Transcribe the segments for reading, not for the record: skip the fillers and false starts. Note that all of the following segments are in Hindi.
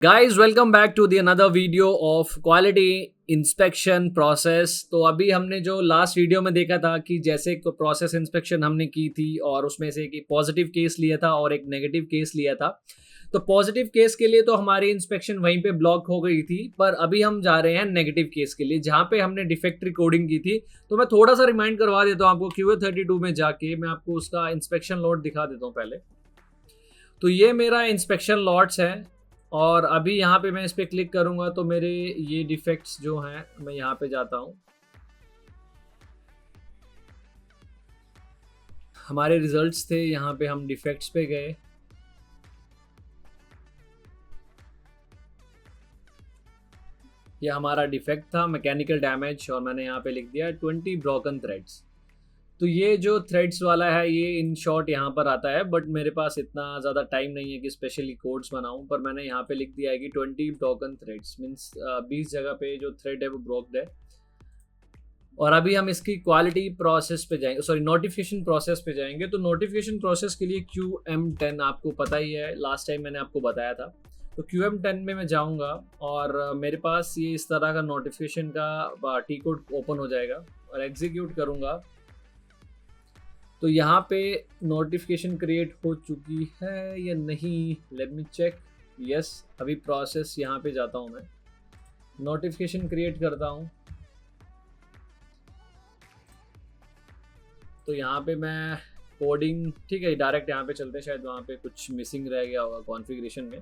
Guys welcome back to the another video of quality inspection process. तो अभी हमने जो लास्ट वीडियो में देखा था कि जैसे प्रोसेस इंस्पेक्शन हमने की थी और उसमें से एक पॉजिटिव केस लिया था और एक नेगेटिव केस लिया था। तो पॉजिटिव केस के लिए तो हमारी इंस्पेक्शन वहीं पे ब्लॉक हो गई थी, पर अभी हम जा रहे हैं नेगेटिव केस के लिए जहाँ पे हमने डिफेक्ट रिकॉर्डिंग की थी। तो मैं थोड़ा सा रिमाइंड करवा देता हूँ आपको। QA32 में जाके मैं आपको उसका इंस्पेक्शन लॉट दिखा देता हूँ पहले। तो ये मेरा इंस्पेक्शन लॉट्स है और अभी यहाँ पे मैं इस पर क्लिक करूँगा तो मेरे ये डिफेक्ट्स जो हैं मैं यहाँ पे जाता हूँ। हमारे रिजल्ट्स थे, यहाँ पे हम डिफेक्ट्स पे गए। ये हमारा डिफेक्ट था मैकेनिकल डैमेज और मैंने यहाँ पे लिख दिया 20 ब्रोकन थ्रेड्स। तो ये जो थ्रेड्स वाला है ये इन शॉर्ट यहाँ पर आता है, बट मेरे पास इतना ज़्यादा टाइम नहीं है कि स्पेशली कोड्स बनाऊँ। पर मैंने यहाँ पे लिख दिया है कि 20 ब्रोकन थ्रेड्स मीन्स 20 जगह पे जो थ्रेड है वो ब्रोक्ड है। और अभी हम इसकी क्वालिटी प्रोसेस पे जाएंगे, सॉरी नोटिफिकेशन प्रोसेस पे जाएंगे। तो नोटिफिकेशन प्रोसेस के लिए QM10 आपको पता ही है, लास्ट टाइम मैंने आपको बताया था। तो QM10 में मैं जाऊंगा और मेरे पास ये इस तरह का नोटिफिकेशन का टी कोड ओपन हो जाएगा और एग्जीक्यूट करूंगा। तो यहाँ पे नोटिफिकेशन क्रिएट हो चुकी है या नहीं, लेट मी चेक। यस, अभी प्रोसेस यहाँ पे जाता हूँ, मैं नोटिफिकेशन क्रिएट करता हूँ। तो यहाँ पे मैं कोडिंग, ठीक है डायरेक्ट यहाँ पे चलते हैं, शायद वहाँ पे कुछ मिसिंग रह गया होगा कॉन्फ़िगरेशन में।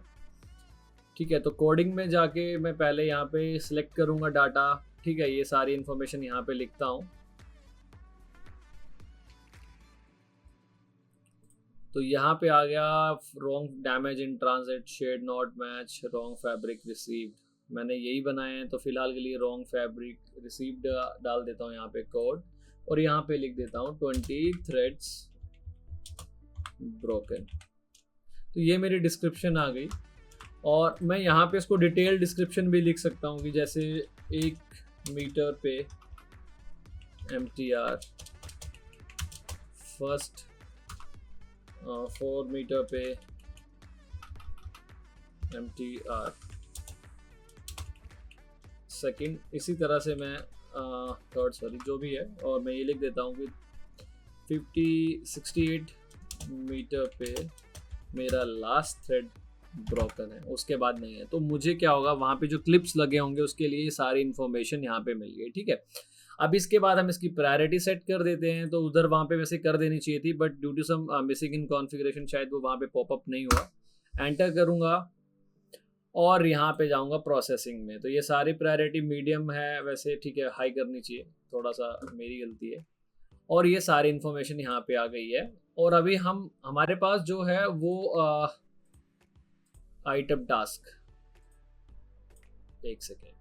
ठीक है, तो कोडिंग में जाके मैं पहले यहाँ पे सिलेक्ट करूँगा डाटा। ठीक है, ये सारी इन्फॉर्मेशन यहाँ पे लिखता हूँ। तो यहाँ पे आ गया wrong damage in transit, shade not match, wrong fabric received. मैंने यही बनाए हैं तो फिलहाल के लिए रॉन्ग फैब्रिक रिसीव्ड डाल देता हूँ यहाँ पे कोड। और यहाँ पे लिख देता हूँ 20 थ्रेड्स ब्रोकन। तो ये मेरी डिस्क्रिप्शन आ गई और मैं यहाँ पे इसको डिटेल डिस्क्रिप्शन भी लिख सकता हूँ कि जैसे 1 मीटर पे MTR, फर्स्ट 4 मीटर पे MTR, सेकंड इसी तरह से मैं थर्ड, सॉरी जो भी है। और मैं ये लिख देता हूँ कि 68 मीटर पे मेरा लास्ट थ्रेड ब्रोकन है, उसके बाद नहीं है। तो मुझे क्या होगा, वहाँ पे जो क्लिप्स लगे होंगे उसके लिए सारी इन्फॉर्मेशन यहाँ पे मिल गई। ठीक है, अब इसके बाद हम इसकी प्रायोरिटी सेट कर देते हैं। तो उधर वहाँ पे वैसे कर देनी चाहिए थी, but due to some missing in configuration शायद वो वहाँ पे पॉपअप नहीं हुआ। एंटर करूँगा और यहाँ पे जाऊँगा प्रोसेसिंग में। तो ये सारी प्रायोरिटी मीडियम है वैसे, ठीक है, हाई करनी चाहिए, थोड़ा सा मेरी गलती है। और ये सारी इन्फॉर्मेशन यहाँ पे आ गई है। और अभी हम हमारे पास जो है वो आइटम टास्क, एक सेकेंड।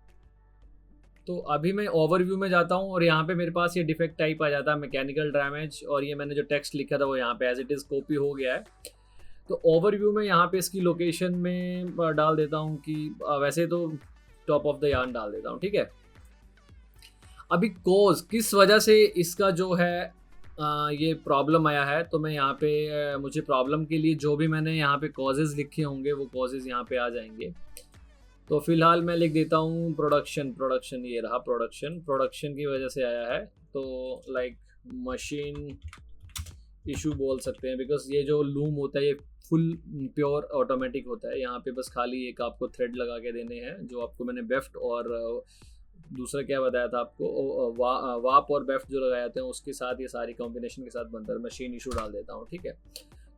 तो अभी मैं ओवरव्यू में जाता हूँ और यहाँ पे मेरे पास ये डिफेक्ट टाइप आ जाता है मैकेनिकल डैमेज, और ये मैंने जो टेक्स्ट लिखा था वो यहाँ पे एज इट इज़ कॉपी हो गया है। तो ओवरव्यू में यहाँ पे इसकी लोकेशन में डाल देता हूँ कि वैसे तो टॉप ऑफ द यार्न डाल देता हूँ। ठीक है, अभी कोज किस वजह से इसका जो है ये प्रॉब्लम आया है, तो मैं यहाँ पे मुझे प्रॉब्लम के लिए जो भी मैंने यहाँ पे कॉजेज़ लिखे होंगे वो कॉजेज़ यहाँ पे आ जाएंगे। तो फिलहाल मैं लिख देता हूँ प्रोडक्शन, ये रहा प्रोडक्शन की वजह से आया है। तो लाइक मशीन इशू बोल सकते हैं, बिकॉज ये जो लूम होता है ये फुल प्योर ऑटोमेटिक होता है। यहाँ पे बस खाली एक आपको थ्रेड लगा के देने हैं, जो आपको मैंने बेफ्ट और दूसरा क्या बताया था आपको, वाप और बेफ्ट जो लगाए जाते हैं उसके साथ ये सारी कॉम्बिनेशन के साथ बनता है। मशीन इशू डाल देता हूँ। ठीक है,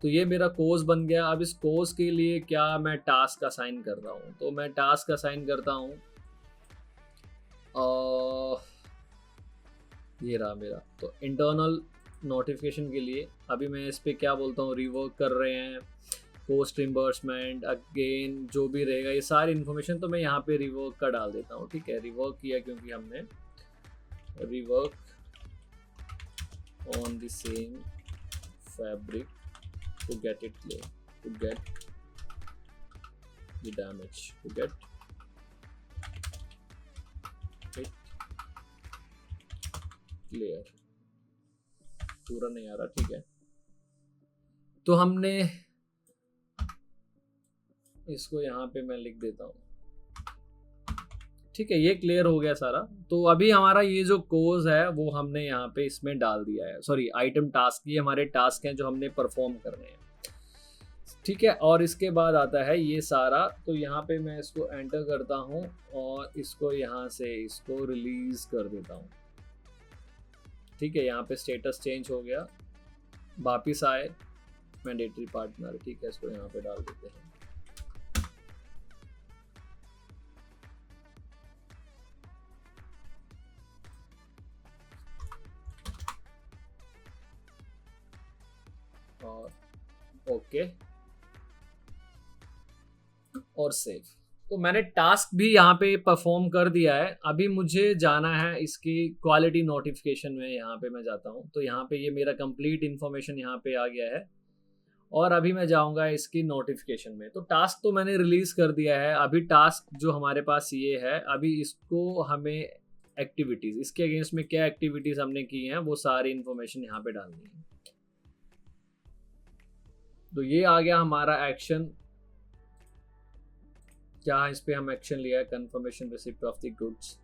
तो ये मेरा कोर्स बन गया। अब इस कोर्स के लिए क्या मैं टास्क असाइन कर रहा हूँ, तो मैं टास्क असाइन करता हूँ। ये रहा मेरा, तो इंटरनल नोटिफिकेशन के लिए अभी मैं इस पर क्या बोलता हूँ, रिवर्क कर रहे हैं, पोस्ट रिम्बर्समेंट अगेन जो भी रहेगा ये सारी इन्फॉर्मेशन तो मैं यहाँ पे रिवर्क का डाल देता हूँ। ठीक है, रिवर्क किया क्योंकि हमने rework on the same fabric to get it clear, to get the damage, to get it clear। पूरा नहीं आ रहा, ठीक है। तो हमने इसको यहाँ पे मैं लिख देता हूँ। ठीक है, ये क्लियर हो गया सारा। तो अभी हमारा ये जो कोर्स है वो हमने यहाँ पे इसमें डाल दिया है, सॉरी आइटम टास्क, ये हमारे टास्क हैं जो हमने परफॉर्म करने हैं। ठीक है, और इसके बाद आता है ये सारा। तो यहाँ पे मैं इसको एंटर करता हूँ और इसको यहाँ से इसको रिलीज कर देता हूँ। ठीक है, यहाँ पे स्टेटस चेंज हो गया, वापिस आए मैंडेटरी पार्टनर। ठीक है, इसको यहाँ पे डाल देते हैं। और ओके और सेव। तो मैंने टास्क भी यहाँ पे परफॉर्म कर दिया है। अभी मुझे जाना है इसकी क्वालिटी नोटिफिकेशन में, यहाँ पे मैं जाता हूँ। तो यहाँ पे ये मेरा कंप्लीट इन्फॉर्मेशन यहाँ पे आ गया है और अभी मैं जाऊँगा इसकी नोटिफिकेशन में। तो टास्क तो मैंने रिलीज़ कर दिया है। अभी टास्क जो हमारे पास ये है, अभी इसको हमें एक्टिविटीज़, इसके अगेंस्ट में क्या एक्टिविटीज़ हमने की हैं वो सारी इन्फॉर्मेशन यहाँ पे डालनी है। तो ये आ गया हमारा एक्शन, क्या इस पे हम एक्शन लिया है, confirmation receipt of the goods.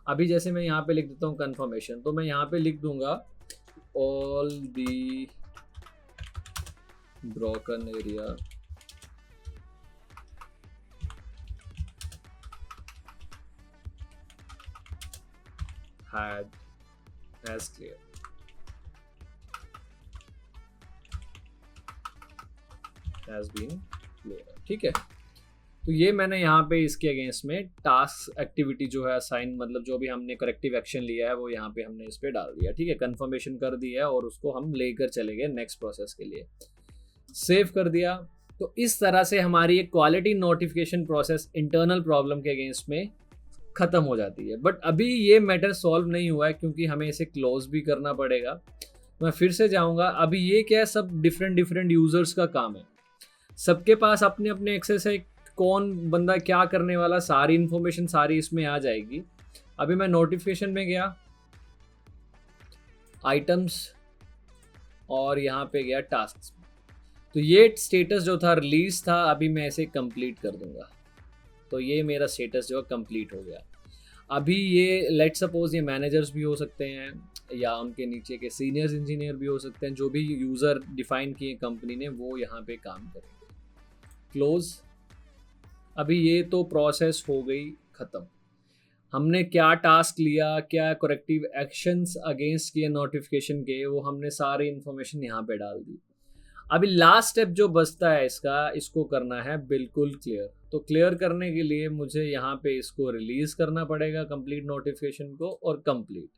अभी जैसे मैं यहाँ पे लिख देता हूँ कंफर्मेशन, तो मैं यहाँ पे लिख दूंगा all the broken area had as clear। has been clear। ठीक है, तो ये मैंने यहाँ पे इसके अगेंस्ट में टास्क एक्टिविटी जो है असाइन, मतलब जो भी हमने करेक्टिव एक्शन लिया है वो यहाँ पे हमने इस पे डाल दिया। ठीक है, कंफर्मेशन कर दिया है और उसको हम लेकर चले गए नेक्स्ट प्रोसेस के लिए, सेव कर दिया। तो इस तरह से हमारी एक quality notification process internal problem के अगेंस्ट में ख़त्म हो जाती है। बट अभी ये मैटर सॉल्व नहीं हुआ है क्योंकि हमें इसे क्लोज भी करना पड़ेगा। मैं फिर से जाऊँगा। अभी ये क्या है, सब डिफरेंट यूज़र्स का काम है, सबके पास अपने अपने एक्सेस है, कौन बंदा क्या करने वाला, सारी इन्फॉर्मेशन सारी इसमें आ जाएगी। अभी मैं नोटिफिकेशन में गया, आइटम्स, और यहाँ पे गया टास्क। तो ये स्टेटस जो था रिलीज था, अभी मैं इसे कंप्लीट कर दूंगा। तो ये मेरा स्टेटस जो है कंप्लीट हो गया। अभी ये लेट सपोज ये मैनेजर्स भी हो सकते हैं या उनके नीचे के सीनियर्स इंजीनियर भी हो सकते हैं, जो भी यूज़र डिफाइन किए कंपनी ने वो यहाँ पे काम करेंगे। क्लोज। अभी ये तो प्रोसेस हो गई ख़त्म। हमने क्या टास्क लिया, क्या करेक्टिव एक्शंस अगेंस्ट किए नोटिफिकेशन के, वो हमने सारी इन्फॉर्मेशन यहाँ पे डाल दी। अभी लास्ट स्टेप जो बचता है इसको करना है बिल्कुल क्लियर। तो क्लियर करने के लिए मुझे यहाँ पे इसको रिलीज़ करना पड़ेगा कंप्लीट नोटिफिकेशन को, और कंप्लीट।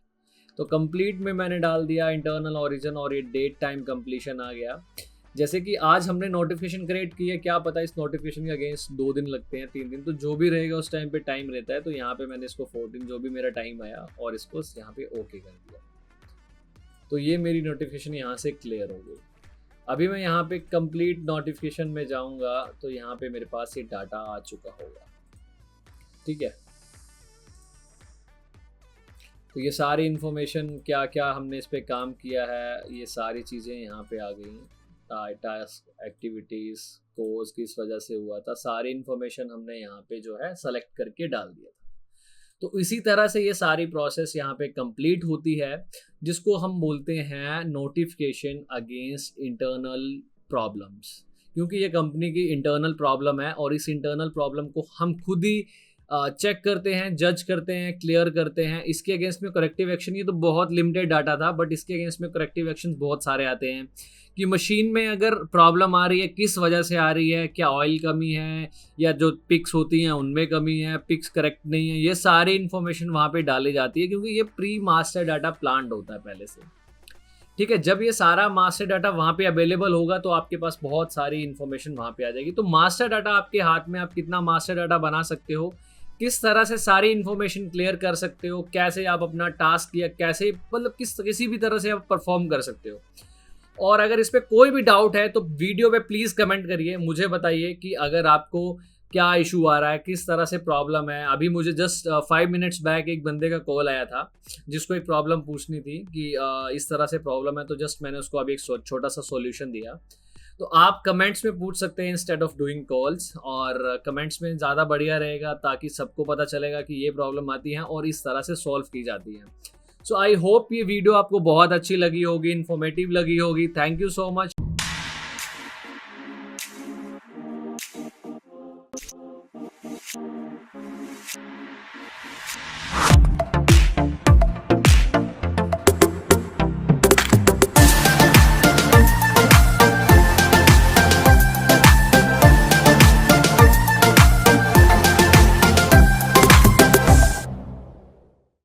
तो कंप्लीट में मैंने डाल दिया इंटरनल ओरिजिन और ये डेट टाइम कंप्लीशन आ गया। जैसे कि आज हमने नोटिफिकेशन क्रिएट की है, क्या पता इस नोटिफिकेशन के अगेंस्ट 2 दिन लगते हैं, 3 दिन, तो जो भी रहेगा उस टाइम पे टाइम रहता है। तो यहाँ पे मैंने इसको 14 जो भी मेरा टाइम आया और इसको यहाँ पे ओके कर दिया। तो ये मेरी नोटिफिकेशन यहाँ से क्लियर हो गई। अभी मैं यहाँ पे कंप्लीट नोटिफिकेशन में जाऊँगा तो यहाँ पे मेरे पास ये डाटा आ चुका होगा। ठीक है, तो ये सारी इन्फॉर्मेशन क्या क्या हमने इस पर काम किया है, ये सारी चीज़ें यहाँ पे आ गई। टास्क, एक्टिविटीज़, कोर्स किस वजह से हुआ था, सारी इन्फॉर्मेशन हमने यहाँ पे जो है सेलेक्ट करके डाल दिया था। तो इसी तरह से ये सारी प्रोसेस यहाँ पे कंप्लीट होती है, जिसको हम बोलते हैं नोटिफिकेशन अगेंस्ट इंटरनल प्रॉब्लम्स। क्योंकि ये कंपनी की इंटरनल प्रॉब्लम है और इस इंटरनल प्रॉब्लम को हम खुद ही चेक करते हैं, जज करते हैं, क्लियर करते हैं। इसके अगेंस्ट में करेक्टिव एक्शन, ये तो बहुत लिमिटेड डाटा था, बट इसके अगेंस्ट में करेक्टिव एक्शन बहुत सारे आते हैं कि मशीन में अगर प्रॉब्लम आ रही है, किस वजह से आ रही है, क्या ऑयल कमी है या जो पिक्स होती हैं उनमें कमी है, पिक्स करेक्ट नहीं है, ये सारी इन्फॉर्मेशन वहाँ पे डाली जाती है क्योंकि ये प्री मास्टर डाटा प्लान्ड होता है पहले से। ठीक है, जब ये सारा मास्टर डाटा वहाँ पे अवेलेबल होगा तो आपके पास बहुत सारी इन्फॉर्मेशन वहाँ पे आ जाएगी। तो मास्टर डाटा आपके हाथ में, आप कितना मास्टर डाटा बना सकते हो, किस तरह से सारी इन्फॉर्मेशन क्लियर कर सकते हो, कैसे आप अपना टास्क या कैसे मतलब किसी भी तरह से आप परफॉर्म कर सकते हो। और अगर इस पर कोई भी डाउट है तो वीडियो पे प्लीज़ कमेंट करिए, मुझे बताइए कि अगर आपको क्या इशू आ रहा है, किस तरह से प्रॉब्लम है। अभी मुझे जस्ट 5 मिनट्स बैक एक बंदे का कॉल आया था जिसको एक प्रॉब्लम पूछनी थी कि इस तरह से प्रॉब्लम है, तो जस्ट मैंने उसको अभी एक छोटा सा सॉल्यूशन दिया। तो आप कमेंट्स में पूछ सकते हैं इंस्टेड ऑफ डूइंग कॉल्स, और कमेंट्स में ज़्यादा बढ़िया रहेगा ताकि सबको पता चलेगा कि ये प्रॉब्लम आती है और इस तरह से सॉल्व की जाती है। सो आई होप ये वीडियो आपको बहुत अच्छी लगी होगी, इन्फॉर्मेटिव लगी होगी। Thank you so much.